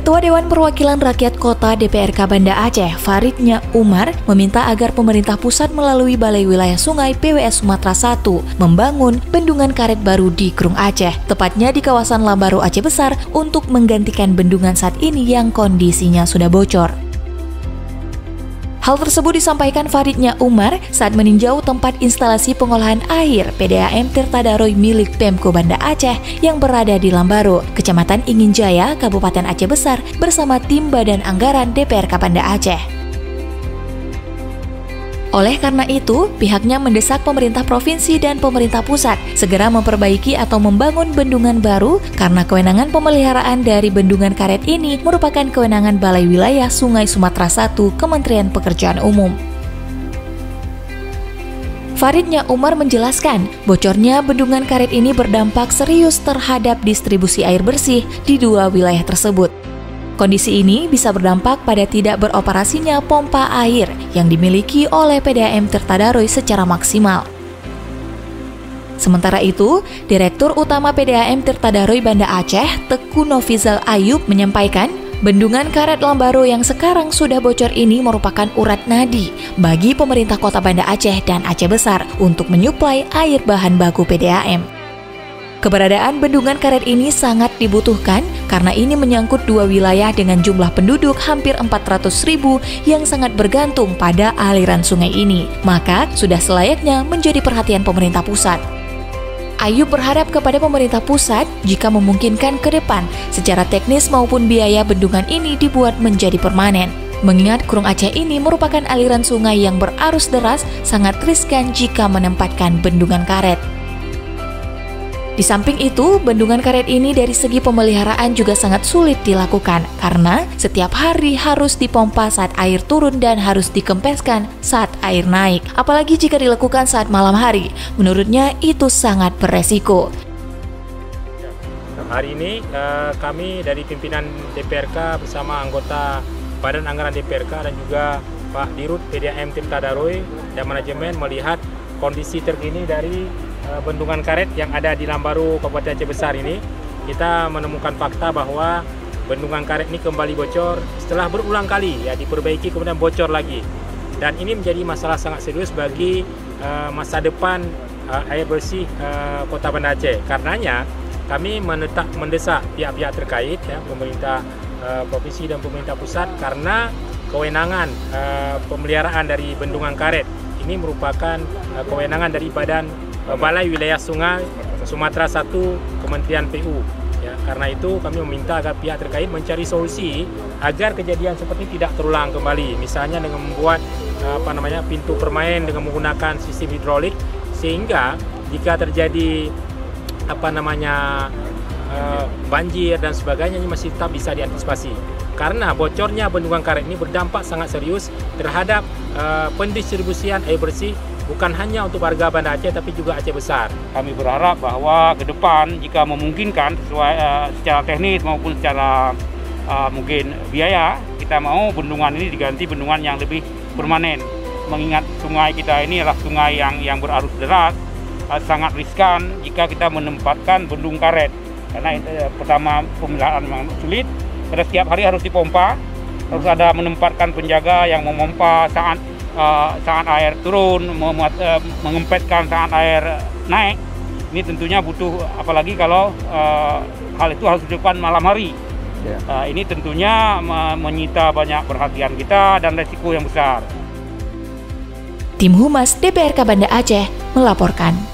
Ketua Dewan Perwakilan Rakyat Kota DPRK Banda Aceh, Faridnya Umar, meminta agar pemerintah pusat melalui Balai Wilayah Sungai PWS Sumatera 1 membangun bendungan karet baru di Krung Aceh, tepatnya di kawasan Lambaro Aceh Besar, untuk menggantikan bendungan saat ini yang kondisinya sudah bocor. Hal tersebut disampaikan Faridnya Umar saat meninjau tempat instalasi pengolahan air PDAM Tirta Daroy milik Pemko Banda Aceh yang berada di Lambaro, Kecamatan Inginjaya, Kabupaten Aceh Besar, bersama tim Badan Anggaran DPRK Banda Aceh. Oleh karena itu, pihaknya mendesak pemerintah provinsi dan pemerintah pusat segera memperbaiki atau membangun bendungan baru karena kewenangan pemeliharaan dari bendungan karet ini merupakan kewenangan Balai Wilayah Sungai Sumatera 1 Kementerian Pekerjaan Umum. Faridnya Umar menjelaskan, bocornya bendungan karet ini berdampak serius terhadap distribusi air bersih di dua wilayah tersebut. Kondisi ini bisa berdampak pada tidak beroperasinya pompa air yang dimiliki oleh PDAM Tirta Daroy secara maksimal. Sementara itu, Direktur Utama PDAM Tirta Daroy Banda Aceh, Teku Novizal Ayub, menyampaikan, bendungan karet Lambaro yang sekarang sudah bocor ini merupakan urat nadi bagi pemerintah Kota Banda Aceh dan Aceh Besar untuk menyuplai air bahan baku PDAM. Keberadaan bendungan karet ini sangat dibutuhkan karena ini menyangkut dua wilayah dengan jumlah penduduk hampir 400.000 yang sangat bergantung pada aliran sungai ini. Maka sudah selayaknya menjadi perhatian pemerintah pusat. Ayub berharap kepada pemerintah pusat jika memungkinkan ke depan secara teknis maupun biaya bendungan ini dibuat menjadi permanen. Mengingat Krung Aceh ini merupakan aliran sungai yang berarus deras, sangat riskan jika menempatkan bendungan karet. Di samping itu, bendungan karet ini dari segi pemeliharaan juga sangat sulit dilakukan karena setiap hari harus dipompa saat air turun dan harus dikempeskan saat air naik. Apalagi jika dilakukan saat malam hari, menurutnya itu sangat beresiko. Hari ini kami dari pimpinan DPRK bersama anggota Badan Anggaran DPRK dan juga Pak Dirut PDAM Tirta Daroy dan manajemen melihat kondisi terkini dari bendungan karet yang ada di Lambaro, Kabupaten Aceh Besar ini. Kita menemukan fakta bahwa bendungan karet ini kembali bocor setelah berulang kali ya diperbaiki kemudian bocor lagi. Dan ini menjadi masalah sangat serius bagi masa depan air bersih Kota Banda Aceh. Karenanya kami mendesak pihak-pihak terkait ya, pemerintah provinsi dan pemerintah pusat, karena kewenangan pemeliharaan dari bendungan karet ini merupakan kewenangan dari Balai Wilayah Sungai Sumatera 1 Kementerian PU. Ya, karena itu kami meminta agar pihak terkait mencari solusi agar kejadian seperti ini tidak terulang kembali. Misalnya dengan membuat pintu permain dengan menggunakan sistem hidrolik, sehingga jika terjadi banjir dan sebagainya ini masih tetap bisa diantisipasi. Karena bocornya bendungan karet ini berdampak sangat serius terhadap pendistribusian air bersih bukan hanya untuk warga Banda Aceh tapi juga Aceh Besar. Kami berharap bahwa ke depan jika memungkinkan sesuai secara teknis maupun secara mungkin biaya, kita mau bendungan ini diganti bendungan yang lebih permanen. Mengingat sungai kita ini adalah sungai yang berarus deras, sangat riskan jika kita menempatkan bendung karet. Karena pertama pemeliharaan memang sulit, karena setiap hari harus dipompa, harus ada menempatkan penjaga yang memompa saat air turun, mengempeskan saat air naik. Ini tentunya butuh, apalagi kalau hal itu harus dilakukan malam hari. Ini tentunya menyita banyak perhatian kita dan resiko yang besar. Tim Humas DPRK Banda Aceh melaporkan.